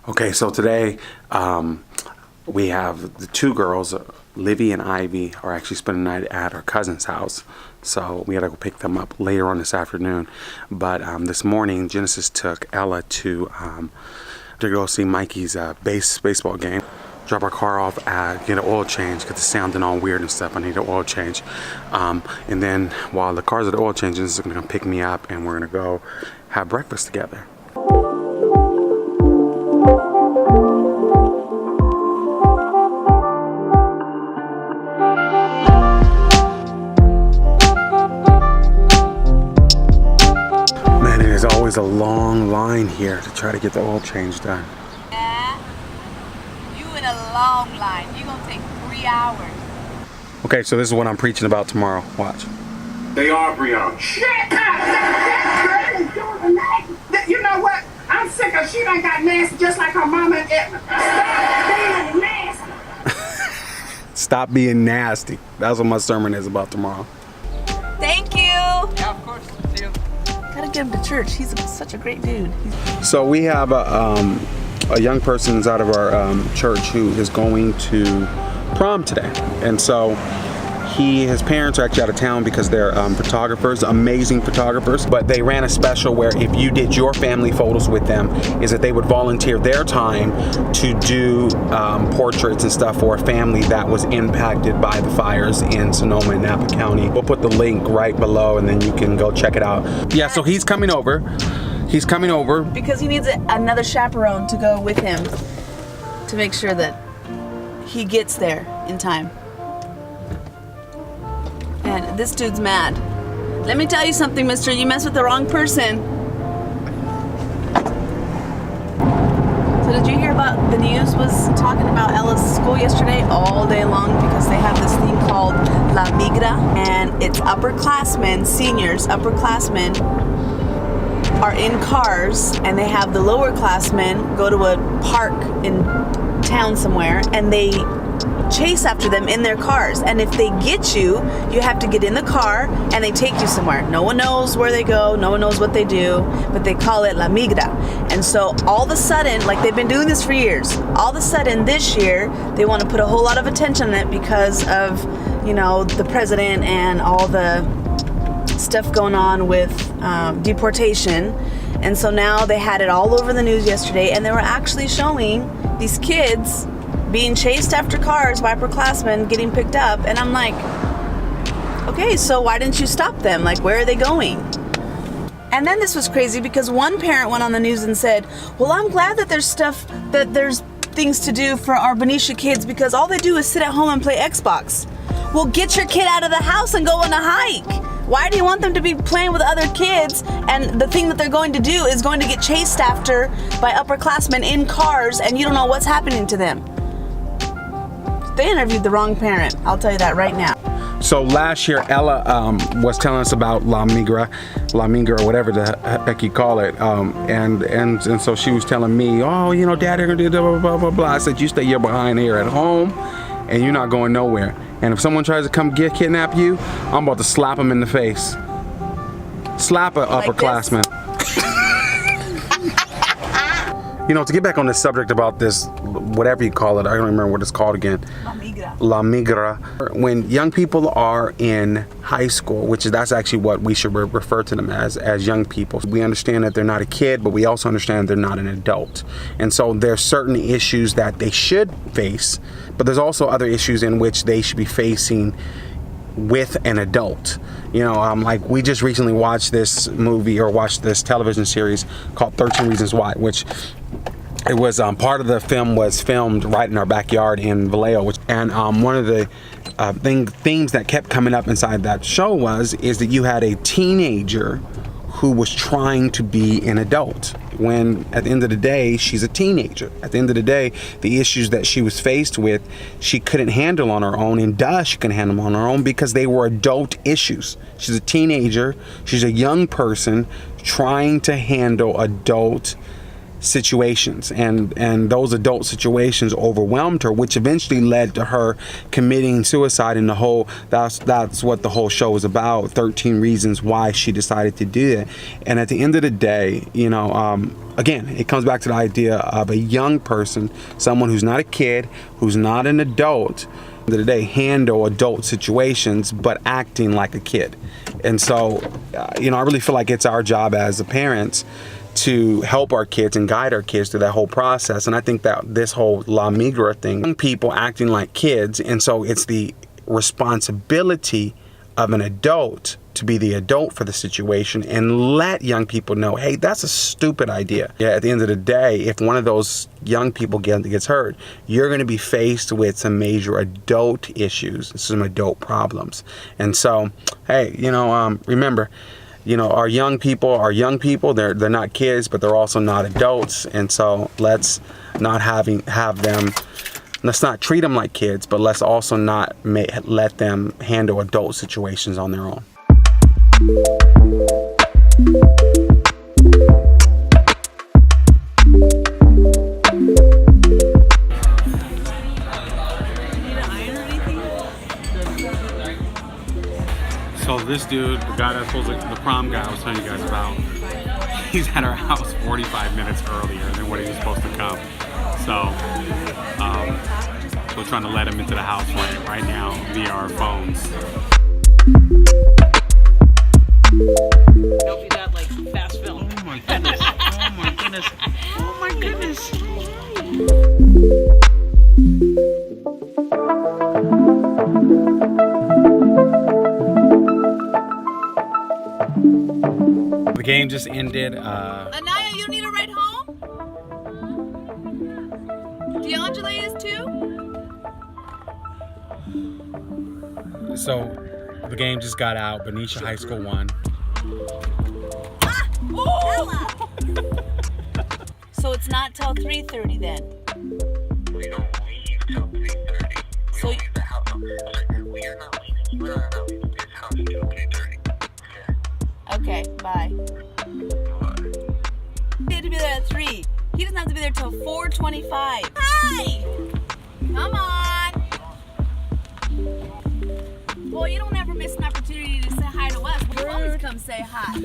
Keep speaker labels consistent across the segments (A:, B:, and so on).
A: Okay, so today we have the two girls, Livy and Ivy, are actually spending the night at her cousin's house. So we got to go pick them up later on this afternoon. But this morning, Genesis took Ella to go see Mikey's baseball game. Drop our car off, get an oil change, get the sounding all weird and stuff. I need an oil change. And then while the car's at the oil change, Genesis is going to come pick me up and we're going to go have breakfast together. There's always a long line here to try to get the oil change done.
B: Yeah, you in a long line. You're gonna take 3 hours.
A: Okay, so this is what I'm preaching about tomorrow. Watch.
C: They are Brianna.
D: Shit! That girl is doing nasty. You know what? I'm sick of she done got nasty just like her mama and Edna. Stop being nasty.
A: Stop being nasty. That's what my sermon is about tomorrow.
B: Thank you.
C: Yeah, of course. See you.
B: Gotta get him to church. He's such a great dude.
A: So we have a young person inside of our church who is going to prom today, and so his parents are actually out of town because they're photographers, amazing photographers. But they ran a special where if you did your family photos with them, is that they would volunteer their time to do portraits and stuff for a family that was impacted by the fires in Sonoma and Napa County. We'll put the link right below, and then you can go check it out. Yeah, so he's coming over. He's coming over
B: Because he needs another chaperone to go with him to make sure that he gets there in time. And this dude's mad. Let me tell you something, mister. You mess with the wrong person. So did you hear about the news was talking about Ella's school yesterday all day long because they have this thing called La Migra, and it's upperclassmen, seniors, upperclassmen are in cars, and they have the lower classmen go to a park in town somewhere, and they chase after them in their cars. And if they get you, you have to get in the car and they take you somewhere. No one knows where they go, no one knows what they do, but they call it La Migra. And so all of a sudden, like they've been doing this for years, all of a sudden this year they want to put a whole lot of attention on it because of, you know, the president and all the stuff going on with deportation. And so now they had it all over the news yesterday, and they were actually showing these kids being chased after cars by upperclassmen getting picked up. And I'm like, okay, so why didn't you stop them? Like, where are they going? And then this was crazy because one parent went on the news and said, well, I'm glad that there's things to do for our Benicia kids because all they do is sit at home and play Xbox. Well, get your kid out of the house and go on a hike. Why do you want them to be playing with other kids, and the thing that they're going to do is going to get chased after by upperclassmen in cars, and you don't know what's happening to them? They interviewed the wrong parent. I'll tell you that right now.
A: So last year, Ella was telling us about La Migra, or whatever the heck you call it, and so she was telling me, oh, you know, Dad, they're gonna do blah blah blah blah. I said, you stay your behind here at home, and you're not going nowhere. And if someone tries to come kidnap you, I'm about to slap them in the face. Slap an upperclassman. You know, to get back on this subject about this, whatever you call it, I don't remember what it's called again.
B: La Migra.
A: La Migra. When young people are in high school, that's actually what we should refer to them as young people. We understand that they're not a kid, but we also understand they're not an adult. And so there's certain issues that they should face, but there's also other issues in which they should be facing with an adult. You know, like we just recently watched this movie or watched this television series called 13 Reasons Why, which it was part of the film was filmed right in our backyard in Vallejo, and one of the themes that kept coming up inside that show is that you had a teenager who was trying to be an adult when at the end of the day she's a teenager. At the end of the day, the issues that she was faced with, she couldn't handle on her own, and she couldn't handle them on her own because they were adult issues. She's a teenager, she's a young person trying to handle adult situations, and those adult situations overwhelmed her, which eventually led to her committing suicide. And that's what the whole show is about, 13 reasons why she decided to do it. And at the end of the day, again, it comes back to the idea of a young person, someone who's not a kid, who's not an adult, at the end of the day, handle adult situations but acting like a kid. And so I really feel like it's our job as the parents to help our kids and guide our kids through that whole process. And I think that this whole La Migra thing, young people acting like kids, and so it's the responsibility of an adult to be the adult for the situation and let young people know, hey, that's a stupid idea. Yeah, at the end of the day, if one of those young people gets hurt, you're going to be faced with some major adult issues, some adult problems. And so, hey, remember, our young people, they're not kids, but they're also not adults. And so let's not let's not treat them like kids, but let's also not let them handle adult situations on their own. So this dude, the guy that's supposed to, the prom guy I was telling you guys about, he's at our house 45 minutes earlier than when he was supposed to come. So we're trying to let him into the house right now via our phones.
B: Hope you got like fast film.
A: Oh my goodness. Oh my goodness. Oh my goodness. The game just ended.
B: Anaya, you need a ride home? DeAngela is too?
A: So the game just got out. Benicia High School won.
B: So it's not till 3:30 then.
E: We don't leave till 3:30. We don't leave the house. We are not leaving. You are not leaving this house until 3:30.
B: Okay, bye. He had to be there at 3. He doesn't have to be there till 4:25. Hi! Come on! Boy, you don't ever miss an opportunity to say hi to us. You always come say hi.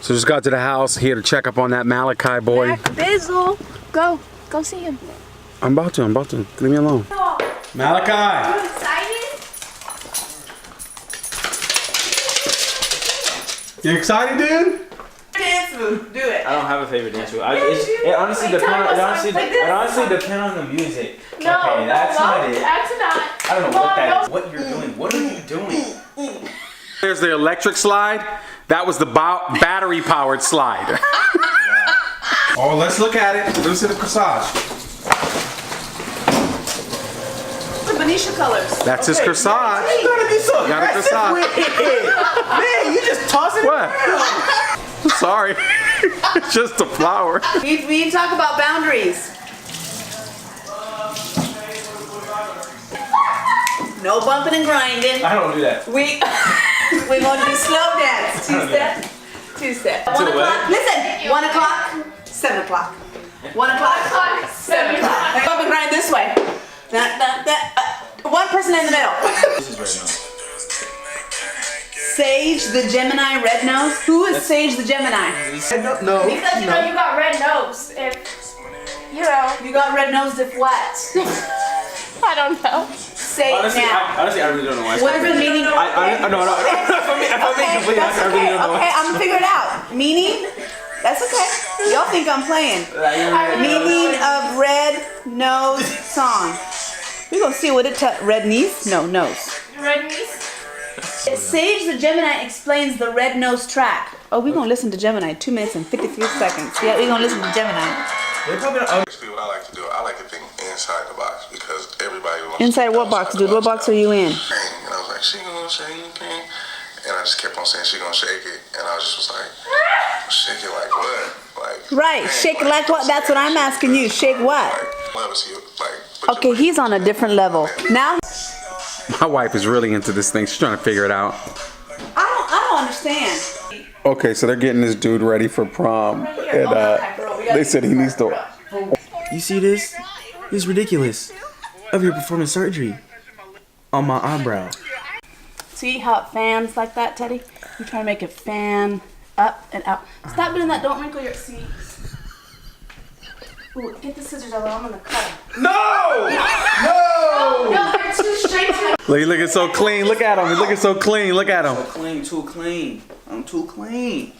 A: So just got to the house here to check up on that Malachi boy.
F: Bizzle, go see him.
A: I'm about to. Leave me alone. Malachi!
F: You excited?
A: You excited, dude?
B: Dance move, do it.
G: I don't have a favorite dance move. It honestly depends on the music.
F: No,
G: okay, that's not it.
F: That's not.
G: I don't know what that is. What you're doing? What are you doing?
A: There's the electric slide. That was the battery powered slide. Oh, let's look at it. Let's see the corsage.
B: The Benicia colors.
A: That's his corsage.
G: You gotta be so
A: Got a
G: aggressive
A: corsage.
G: with it. Man, you just tossing
A: What?
G: it around.
A: Sorry. It's just a flower.
B: We need to talk about boundaries. No bumping and grinding.
G: I don't do that.
B: We're going to do slow dance. 2-step, 2-step. 1 o'clock. Listen. 1 o'clock, 7 o'clock. 1 o'clock, 7 o'clock. Bump and grind this way. One person in the middle.
G: This is right now.
B: Sage the Gemini red nose. Who is Sage the Gemini?
G: No.
F: Because you got red nose. If
B: You got red nosed if what?
F: I don't know.
B: Say it now.
G: Honestly, I really don't know why.
B: What is the meaning?
G: No. If I'm being completely honest, I really don't know.
B: Okay, I'm gonna figure it out. Meaning? That's okay. Y'all think I'm playing. Meaning of red nose song. We're gonna see what it red niece? No, nose.
F: Red niece.
B: Sage the Gemini explains the red nose track. Oh, we're gonna listen to Gemini 2 minutes and 53 seconds. Yeah, we're gonna listen to Gemini.
H: Basically, what I like to do, I like to think inside the box because everybody wants
B: Inside
H: to
B: what box, dude? What box are you in?
H: And I was like, she gonna shake it, and I just kept on saying she gonna shake it, and I was like, shake it like what? Like
B: Right, shake it like what? That's what I'm asking you. Shake what? Okay, he's on a different level. Now,
A: My wife is really into this thing. She's trying to figure it out.
B: I don't understand.
A: Okay, so they're getting this dude ready for prom, and they said he needs to.
G: You see this? This is ridiculous. Over here performing surgery on my eyebrow.
B: See how it fans like that, Teddy? You're trying to make it fan up and out. Stop doing that. Don't wrinkle your seat. Ooh, get the scissors out. I'm gonna cut them.
G: No!
F: No, they're too straight to
A: Look, he's looking so clean. Look at him. He's looking so clean. Look at him.
G: Clean, too clean. I'm too clean.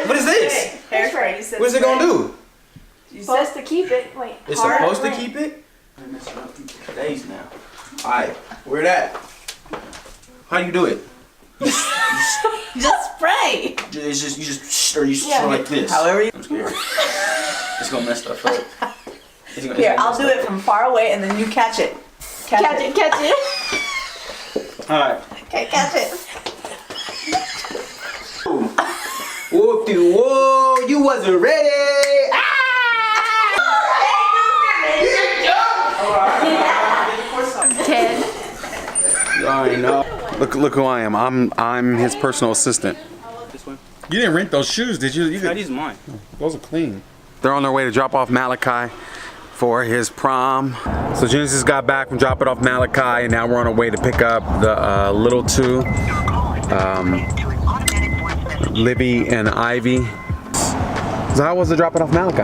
G: What is this?
B: Hair spray. You said
G: What is it gonna do?
B: You supposed to keep it. Wait.
G: It's supposed to keep it? I'm messing up for days now. Alright, where that? How do you do it?
B: Just spray.
G: It's just, you just, or you like this.
B: However you.
G: I'm scared. It's gonna mess stuff up.
B: Here, I'll do it from far away and then you catch it. Catch it.
G: Alright.
B: Okay, catch it.
G: Whoa, you wasn't ready!
F: Ted.
G: You already know.
A: Look who I am. I'm his personal assistant.
G: This one?
A: You didn't rent those shoes, did you?
G: No, these are mine.
A: Those are clean. They're on their way to drop off Malachi for his prom. So Genesis got back from dropping off Malachi, and now we're on our way to pick up the little two, Libby and Ivy. So how was the dropping off Malachi?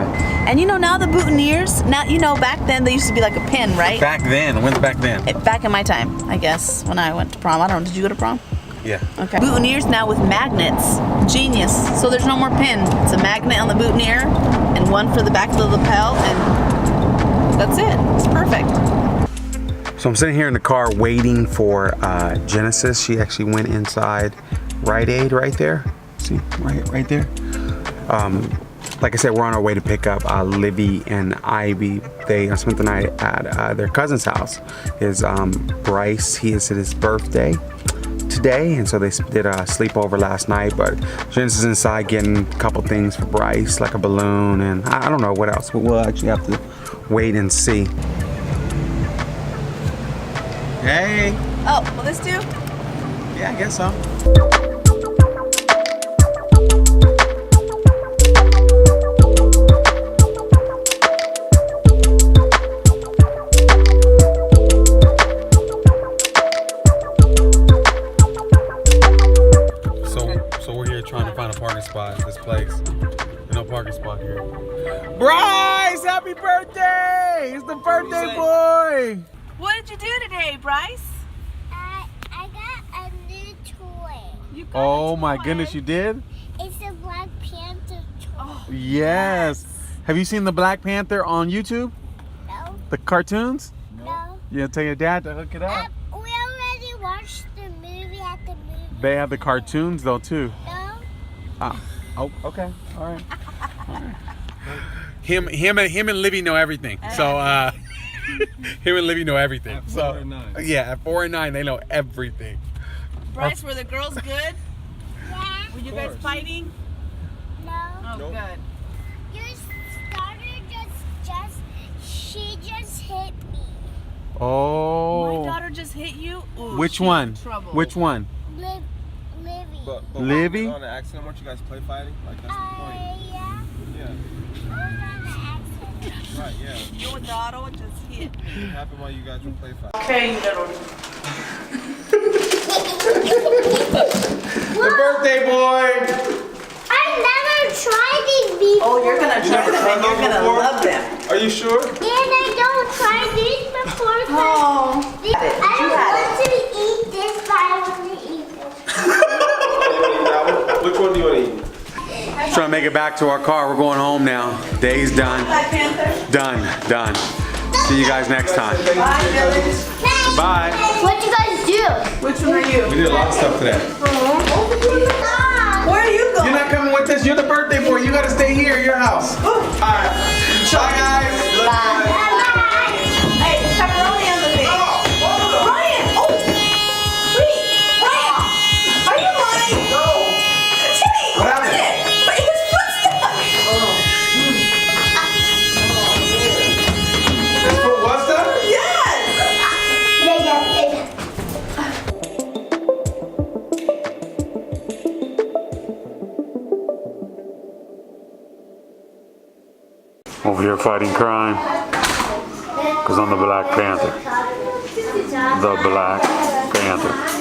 B: And you know now the boutonnieres, now you know back then they used to be like a pin, right?
A: Back then, when's back then?
B: Back in my time, I guess, when I went to prom. I don't know, did you go to prom?
A: Yeah.
B: Okay. Boutonnieres now with magnets. Genius. So there's no more pin. It's a magnet on the boutonniere and one for the back of the lapel, and that's it. It's perfect.
A: So I'm sitting here in the car waiting for Genesis. She actually went inside Rite Aid right there. See, right there. Like I said, we're on our way to pick up Libby and Ivy. They spent the night at their cousin's house. His Bryce, he is at his birthday today, and so they did a sleepover last night. But Genesis is inside getting a couple things for Bryce, like a balloon, and I don't know what else. But we'll actually have to wait and see. Hey.
B: Oh, will this do?
A: Yeah, I guess so. So we're here trying to find a parking spot at this place. There's no parking spot here. Bryce, happy birthday! It's the birthday boy!
B: What did you do today, Bryce?
I: I got a new toy.
B: You got
A: Oh
B: a
A: my
B: toy.
A: goodness, you did?
I: It's a Black Panther toy.
B: Oh,
A: Yes. Have you seen the Black Panther on YouTube?
I: No,
A: The cartoons?
I: no.
A: You tell your dad to hook it up.
I: We already watched the movie at the movie.
A: They have the cartoons though too.
I: No.
A: Oh, okay. All right. Him and Livy know everything. So him and Livy know everything. At 4 and 9. Yeah, at 4 and 9 they know everything.
B: Bryce, were the girls good?
I: Yeah.
B: Were you guys fighting?
I: No.
B: Oh,
A: Nope.
B: good.
I: Your daughter she just hit me.
A: Oh.
B: My daughter just hit you? Ooh,
A: Which
B: she's
A: one?
B: in trouble.
A: Which one?
I: Livy.
C: But
A: Livy?
C: on the accident, weren't you guys play fighting? Like that's the point.
I: Yeah.
C: Yeah.
I: I was on the accident.
C: Right. Yeah.
B: Your daughter just hit.
C: It happened while you guys were play fighting.
B: Okay, you little.
A: The birthday boy.
I: I never tried these before.
B: Oh, you're gonna try them and you're gonna love them.
A: Are you sure?
I: And I don't try these before.
B: Oh.
I: I don't want to eat this, but I want to eat this.
C: Which one do you want to eat?
A: Trying to make it back to our car. We're going home now. Day's done.
B: Black Panther.
A: Done. See you guys next time.
B: Bye, Village.
A: Bye.
I: What'd you guys do?
B: Which one are you?
A: We did a lot of stuff today.
B: Where are you going?
A: You're not coming with us. You're the birthday boy. You gotta stay here at your house. All right. Bye, guys. Love you guys.
B: Hey, pepperoni on the thing. Ryan! Oh! Wait! Ryan! Are you lying? No. Timmy!
A: What happened?
B: But his foot's stuck!
A: His foot was stuck?
B: Yes!
J: Over here fighting crime. Because I'm the Black Panther. The Black Panther.